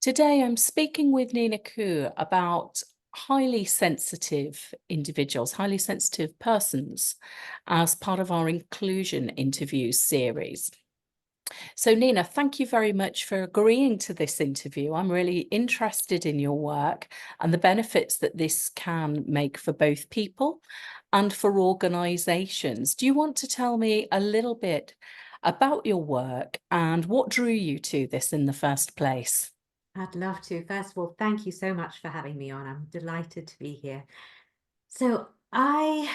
Today, I'm speaking with Nina Khoo about highly sensitive individuals, highly sensitive persons, as part of our inclusion interview series. So, Nina, thank you very much for agreeing to this interview. I'm really interested in your work and the benefits that this can make for both people and for organisations. Do you want to tell me a little bit about your work and what drew you to this in the first place? I'd love to. First of all, thank you so much for having me on. I'm delighted to be here. So I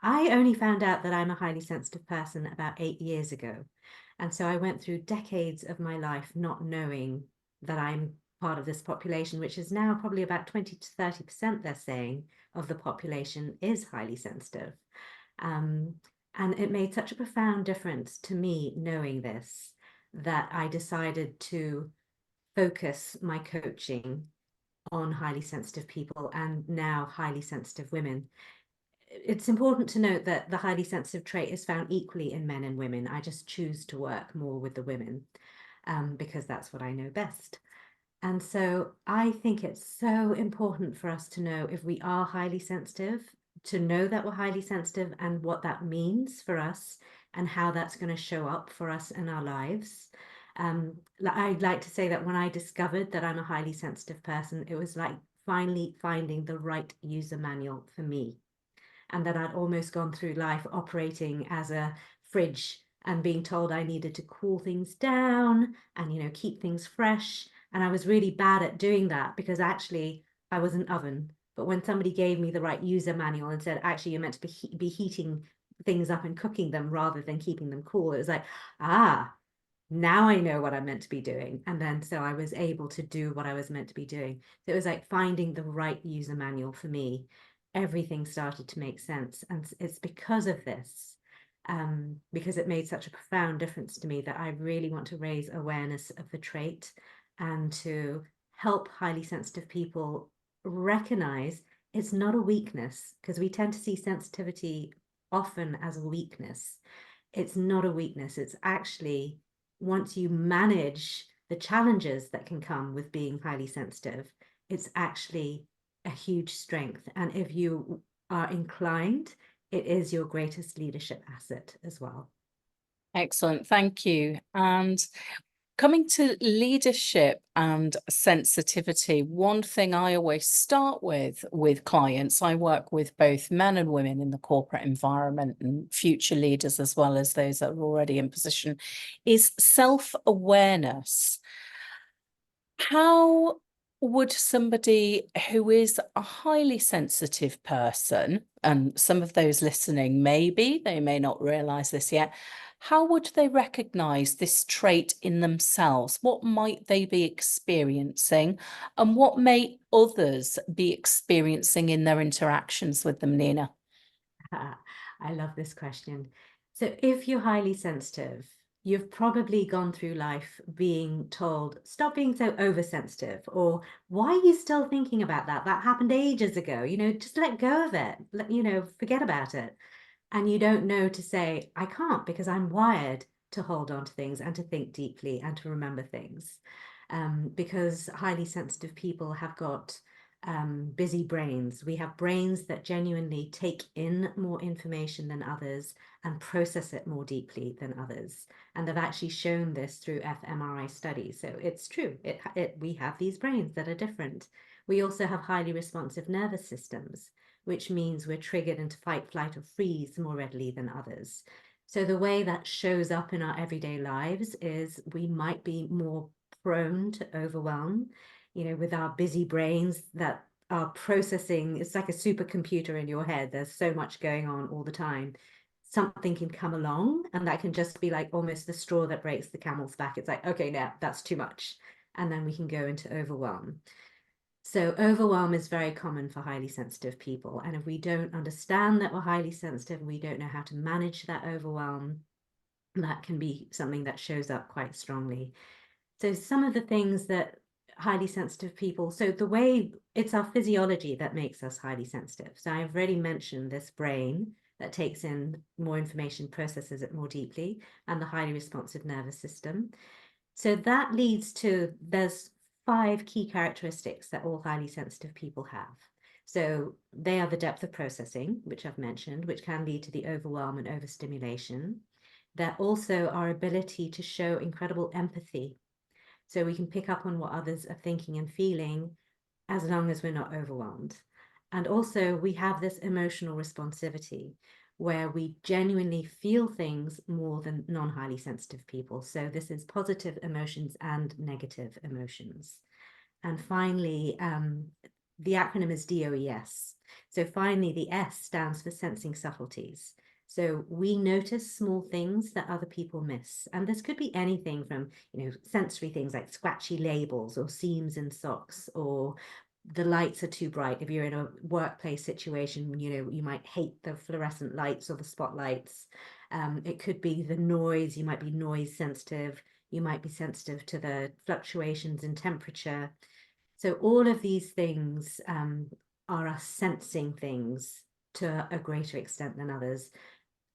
only found out that I'm a highly sensitive person about 8 years ago. And so I went through decades of my life not knowing that I'm part of this population, which is now probably about 20 to 30%, they're saying, of the population is highly sensitive. Um, and it made such a profound difference to me knowing this that I decided to focus my coaching on highly sensitive people and now highly sensitive women. It's important to note that the highly sensitive trait is found equally in men and women. I just choose to work more with the women because that's what I know best. And so I think it's so important for us to know if we are highly sensitive, to know that we're highly sensitive and what that means for us and how that's going to show up for us in our lives. I'd like to say that when I discovered that I'm a highly sensitive person, it was like finally finding the right user manual for me. And that I'd almost gone through life operating as a fridge and being told I needed to cool things down and, keep things fresh. And I was really bad at doing that because actually I was an oven. But when somebody gave me the right user manual and said, actually, you're meant to be heating things up and cooking them rather than keeping them cool, it was like, now I know what I'm meant to be doing. And then so I was able to do what I was meant to be doing. So it was like finding the right user manual for me. Everything started to make sense. And it's because of this, because it made such a profound difference to me, that I really want to raise awareness of the trait and to help highly sensitive people recognize it's not a weakness, because we tend to see sensitivity often as a weakness. It's not a weakness. It's actually, once you manage the challenges that can come with being highly sensitive, it's actually a huge strength. And if you are inclined, it is your greatest leadership asset as well. Excellent, thank you. And coming to leadership and sensitivity, one thing I always start with clients, I work with both men and women in the corporate environment and future leaders as well as those that are already in position, is self-awareness. How would somebody who is a highly sensitive person, and some of those listening, maybe they may not realize this yet, how would they recognize this trait in themselves? What might they be experiencing? And what may others be experiencing in their interactions with them, Nina? I love this question. So if you're highly sensitive, you've probably gone through life being told, stop being so oversensitive, or why are you still thinking about that? That happened ages ago. Just let go of it. Forget about it. And you don't know to say, I can't, because I'm wired to hold on to things and to think deeply and to remember things. Because highly sensitive people have got busy brains. We have brains that genuinely take in more information than others and process it more deeply than others. And they've actually shown this through fMRI studies. So it's true. We have these brains that are different. We also have highly responsive nervous systems, which means we're triggered into fight, flight, or freeze more readily than others. So the way that shows up in our everyday lives is we might be more prone to overwhelm, with our busy brains that are processing. It's like a supercomputer in your head. There's so much going on all the time. Something can come along and that can just be like almost the straw that breaks the camel's back. It's like, okay, now that's too much. And then we can go into overwhelm. So overwhelm is very common for highly sensitive people. And if we don't understand that we're highly sensitive, we don't know how to manage that overwhelm, that can be something that shows up quite strongly. So some of the things that highly sensitive people, so the way it's our physiology that makes us highly sensitive. So I've already mentioned this brain that takes in more information, processes it more deeply, and the highly responsive nervous system. So that leads to, there's 5 key characteristics that all highly sensitive people have. So they are the depth of processing, which I've mentioned, which can lead to the overwhelm and overstimulation. They're also our ability to show incredible empathy. So we can pick up on what others are thinking and feeling as long as we're not overwhelmed. And also we have this emotional responsivity where we genuinely feel things more than non-highly sensitive people. So this is positive emotions and negative emotions. And finally, the acronym is DOES. So finally, the S stands for sensing subtleties. So we notice small things that other people miss. And this could be anything from, sensory things like scratchy labels or seams in socks, or the lights are too bright. If you're in a workplace situation, you might hate the fluorescent lights or the spotlights. It could be the noise. You might be noise sensitive. You might be sensitive to the fluctuations in temperature. So all of these things are us sensing things to a greater extent than others.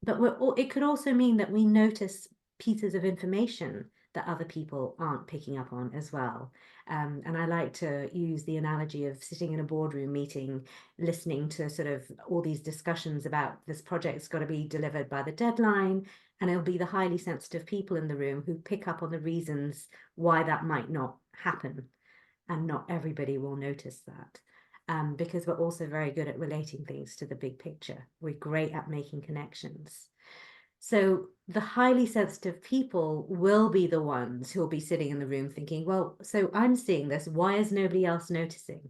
But it could also mean that we notice pieces of information that other people aren't picking up on as well. And I like to use the analogy of sitting in a boardroom meeting, listening to sort of all these discussions about this project's got to be delivered by the deadline. And it'll be the highly sensitive people in the room who pick up on the reasons why that might not happen. And not everybody will notice that. Because we're also very good at relating things to the big picture. We're great at making connections. So the highly sensitive people will be the ones who will be sitting in the room thinking, well, so I'm seeing this, why is nobody else noticing?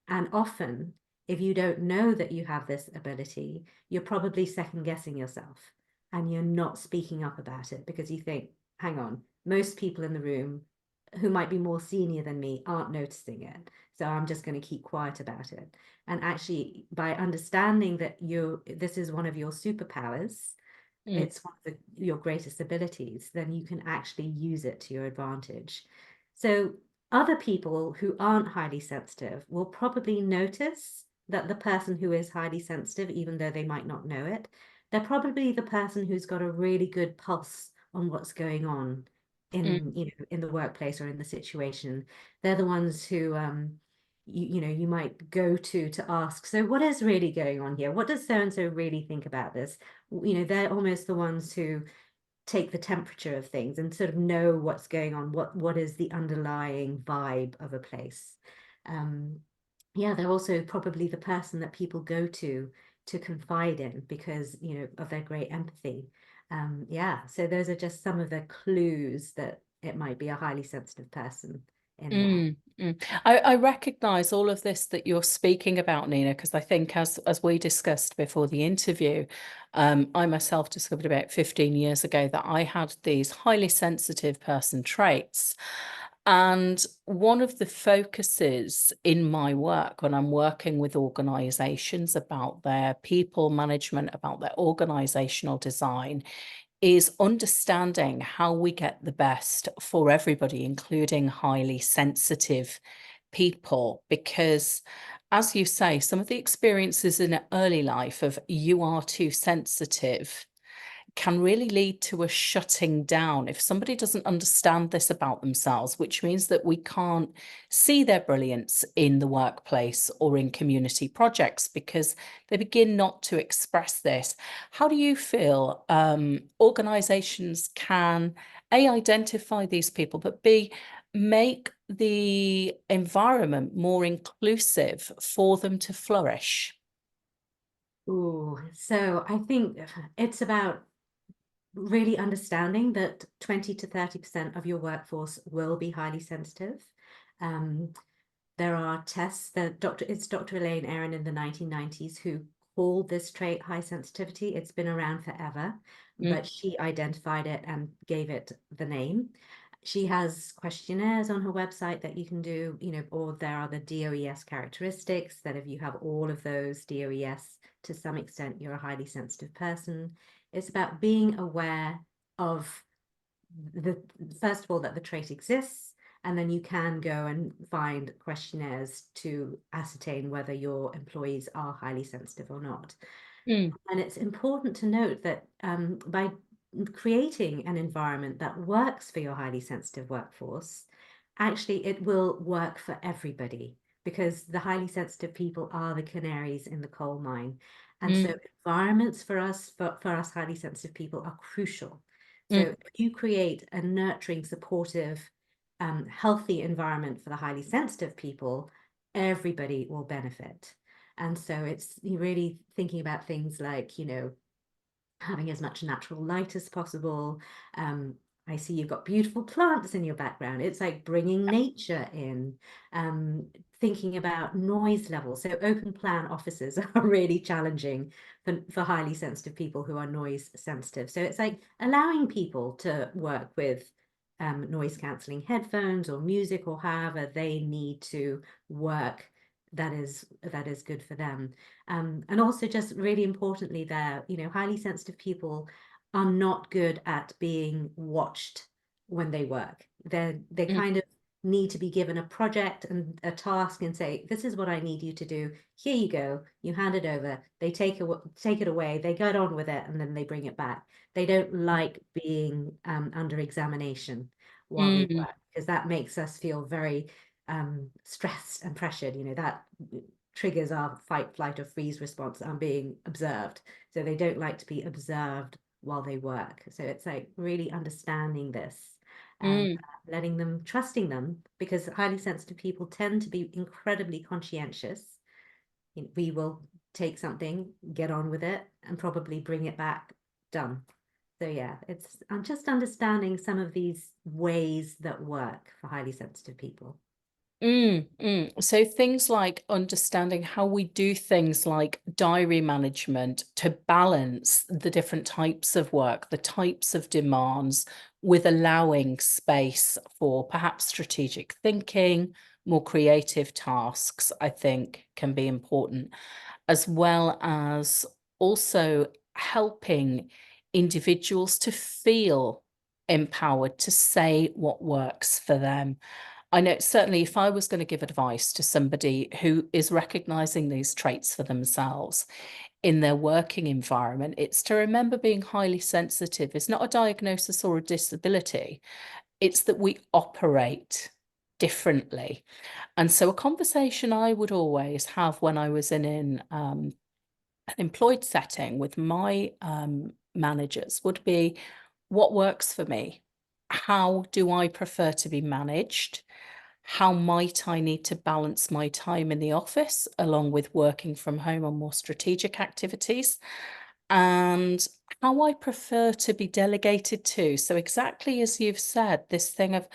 And often, if you don't know that you have this ability, you're probably second guessing yourself and you're not speaking up about it because you think, hang on, most people in the room who might be more senior than me aren't noticing it. So I'm just going to keep quiet about it. And actually, by understanding that this is one of your superpowers, it's one of your greatest abilities, then you can actually use it to your advantage. So other people who aren't highly sensitive will probably notice that the person who is highly sensitive, even though they might not know it, they're probably the person who's got a really good pulse on what's going on in in the workplace or in the situation. They're the ones who you might go to ask, so what is really going on here? What does so and so really think about this? They're almost the ones who take the temperature of things and sort of know what's going on, what is the underlying vibe of a place. Yeah, they're also probably the person that people go to confide in because of their great empathy. Yeah, so those are just some of the clues that it might be a highly sensitive person in there. I recognize all of this that you're speaking about, Nina, because I think as we discussed before the interview, I myself discovered about 15 years ago that I had these highly sensitive person traits. And one of the focuses in my work when I'm working with organizations about their people management, about their organizational design, is understanding how we get the best for everybody, including highly sensitive people. Because, as you say, some of the experiences in early life of you are too sensitive can really lead to a shutting down if somebody doesn't understand this about themselves, which means that we can't see their brilliance in the workplace or in community projects because they begin not to express this. How do you feel organizations can A, identify these people, but B, make the environment more inclusive for them to flourish? Ooh, so I think it's about really understanding that 20 to 30% of your workforce will be highly sensitive. There are tests that it's Dr. Elaine Aron in the 1990s who called this trait high sensitivity. It's been around forever, but she identified it and gave it the name. She has questionnaires on her website that you can do, or there are the DOES characteristics that if you have all of those DOES, to some extent, you're a highly sensitive person. It's about being aware of first of all, that the trait exists, and then you can go and find questionnaires to ascertain whether your employees are highly sensitive or not. And it's important to note that by creating an environment that works for your highly sensitive workforce actually it will work for everybody, because the highly sensitive people are the canaries in the coal mine. And so Mm, environments for us, for us highly sensitive people, are crucial. So mm, if you create a nurturing, supportive, healthy environment for the highly sensitive people, everybody will benefit. And so it's really thinking about things like, having as much natural light as possible. I see you've got beautiful plants in your background. It's like bringing nature in, um, thinking about noise levels. So open plan offices are really challenging for highly sensitive people who are noise sensitive. So it's like allowing people to work with noise cancelling headphones or music or however they need to work that is good for them. And also just really importantly there, highly sensitive people are not good at being watched when they work. They mm, kind of need to be given a project and a task and say, this is what I need you to do. Here you go. You hand it over. They take it away. They get on with it and then they bring it back. They don't like being under examination while they mm, work, because that makes us feel very stressed and pressured. That triggers our fight, flight, or freeze response. I'm being observed. So they don't like to be observed while they work. So it's like really understanding this and mm, letting them, trusting them, because highly sensitive people tend to be incredibly conscientious. We will take something, get on with it, and probably bring it back done. So yeah, I'm just understanding some of these ways that work for highly sensitive people. So things like understanding how we do things like diary management to balance the different types of work, the types of demands, with allowing space for perhaps strategic thinking, more creative tasks, I think can be important, as well as also helping individuals to feel empowered to say what works for them. I know certainly if I was going to give advice to somebody who is recognizing these traits for themselves in their working environment, it's to remember being highly sensitive is not a diagnosis or a disability. It's that we operate differently. And so a conversation I would always have when I was in an employed setting with my managers would be, what works for me? How do I prefer to be managed? How might I need to balance my time in the office along with working from home on more strategic activities? And how I prefer to be delegated to. So, exactly as you've said, this thing of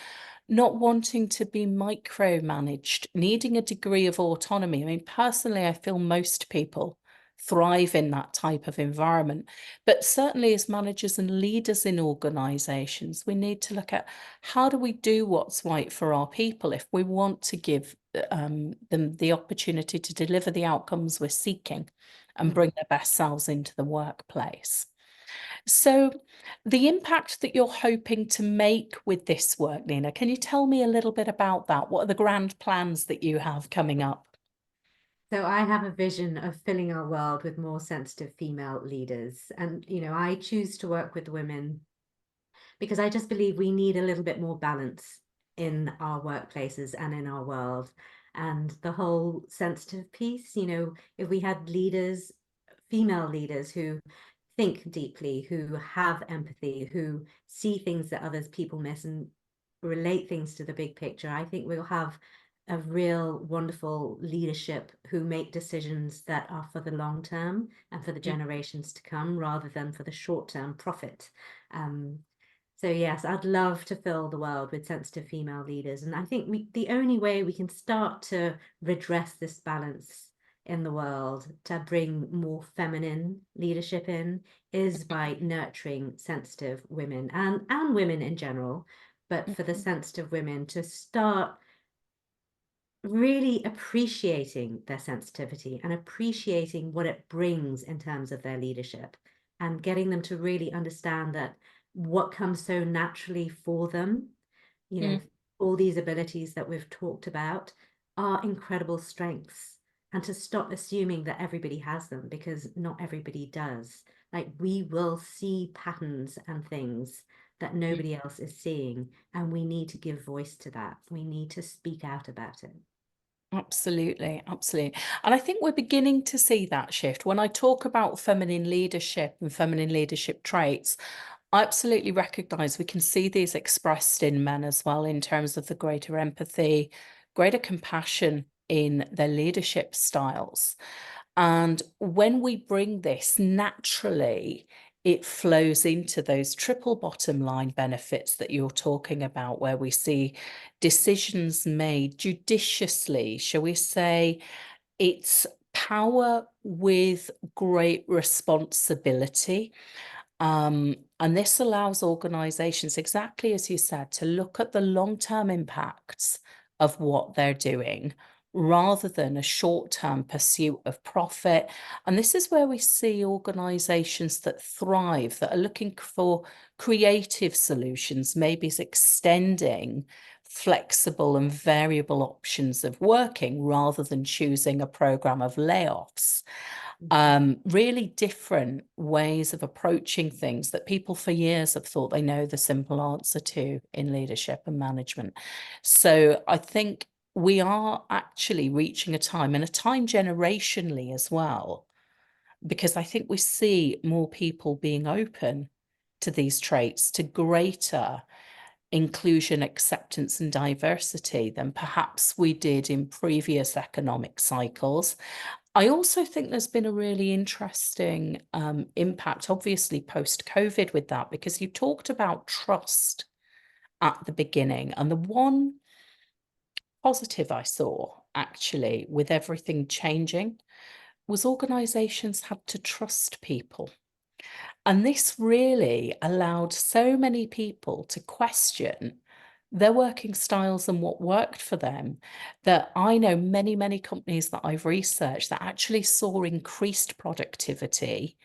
not wanting to be micromanaged, needing a degree of autonomy. I mean, personally, I feel most people thrive in that type of environment. But certainly, as managers and leaders in organizations, we need to look at how do we do what's right for our people if we want to give them the opportunity to deliver the outcomes we're seeking and bring their best selves into the workplace. So, the impact that you're hoping to make with this work, Nina, can you tell me a little bit about that? What are the grand plans that you have coming up? So I have a vision of filling our world with more sensitive female leaders. And, I choose to work with women because I just believe we need a little bit more balance in our workplaces and in our world. And the whole sensitive piece, if we had leaders, female leaders who think deeply, who have empathy, who see things that others people miss and relate things to the big picture, I think we'll have a real wonderful leadership who make decisions that are for the long term and for the Mm, generations to come rather than for the short term profit. Um, so yes, I'd love to fill the world with sensitive female leaders. And I think the only way we can start to redress this balance in the world, to bring more feminine leadership in, is by nurturing sensitive women and women in general, but for the mm, sensitive women to start really appreciating their sensitivity and appreciating what it brings in terms of their leadership, and getting them to really understand that what comes so naturally for them, you know, mm, all these abilities that we've talked about are incredible strengths, and to stop assuming that everybody has them, because not everybody does. Like, we will see patterns and things that nobody else is seeing, and we need to give voice to that. We need to speak out about it. Absolutely, absolutely. And I think we're beginning to see that shift. When I talk about feminine leadership and feminine leadership traits, I absolutely recognize we can see these expressed in men as well, in terms of the greater empathy, greater compassion in their leadership styles. And when we bring this naturally, it flows into those triple bottom line benefits that you're talking about, where we see decisions made judiciously, shall we say. It's power with great responsibility. And this allows organizations, exactly as you said, to look at the long-term impacts of what they're doing rather than a short-term pursuit of profit. And this is where we see organizations that thrive, that are looking for creative solutions, maybe it's extending flexible and variable options of working rather than choosing a program of layoffs. Really different ways of approaching things that people for years have thought they know the simple answer to in leadership and management. So I think we are actually reaching a time, and a time generationally as well, because I think we see more people being open to these traits, to greater inclusion, acceptance, and diversity than perhaps we did in previous economic cycles. I also think there's been a really interesting impact, obviously, post-COVID with that, because you talked about trust at the beginning. And the one positive I saw, actually, with everything changing, was organizations had to trust people. And this really allowed so many people to question their working styles and what worked for them, that I know many, many companies that I've researched that actually saw increased productivity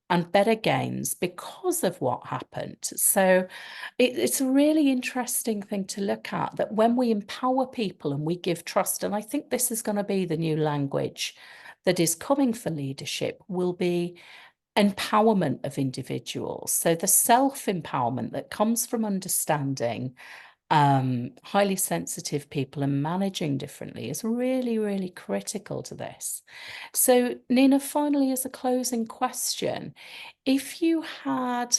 and better gains because of what happened. So it's a really interesting thing to look at, that when we empower people and we give trust, and I think this is going to be the new language that is coming for leadership, will be empowerment of individuals. So the self-empowerment that comes from understanding highly sensitive people and managing differently is really, really critical to this. So, Nina, finally, as a closing question, if you had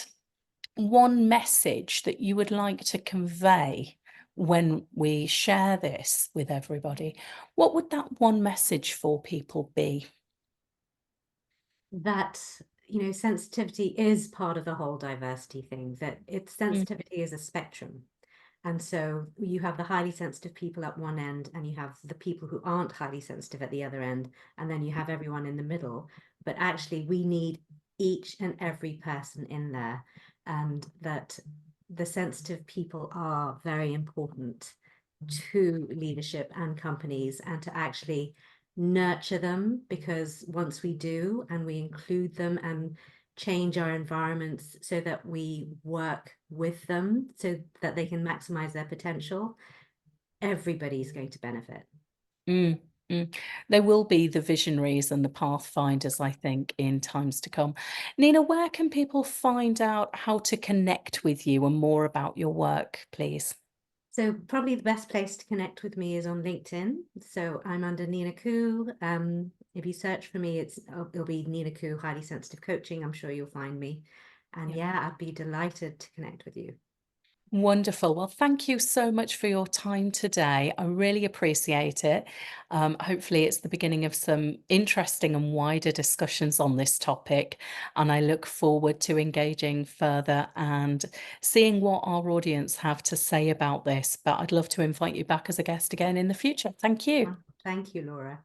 one message that you would like to convey when we share this with everybody, what would that one message for people be? That, sensitivity is part of the whole diversity thing, that its sensitivity is a spectrum. And so you have the highly sensitive people at one end, and you have the people who aren't highly sensitive at the other end, and then you have everyone in the middle. But actually, we need each and every person in there, and that the sensitive people are very important to leadership and companies, and to actually nurture them, because once we do and we include them and change our environments so that we work with them so that they can maximize their potential, everybody's going to benefit. Mm, mm. There will be the visionaries and the pathfinders, I think, in times to come. Nina, where can people find out how to connect with you and more about your work, please? So probably the best place to connect with me is on LinkedIn. So I'm under Nina Khoo. If you search for me, it'll be Nina Khoo, Highly Sensitive Coaching. I'm sure you'll find me. And yeah, I'd be delighted to connect with you. Wonderful. Well, thank you so much for your time today. I really appreciate it. Hopefully, it's the beginning of some interesting and wider discussions on this topic. And I look forward to engaging further and seeing what our audience have to say about this. But I'd love to invite you back as a guest again in the future. Thank you. Thank you, Laura.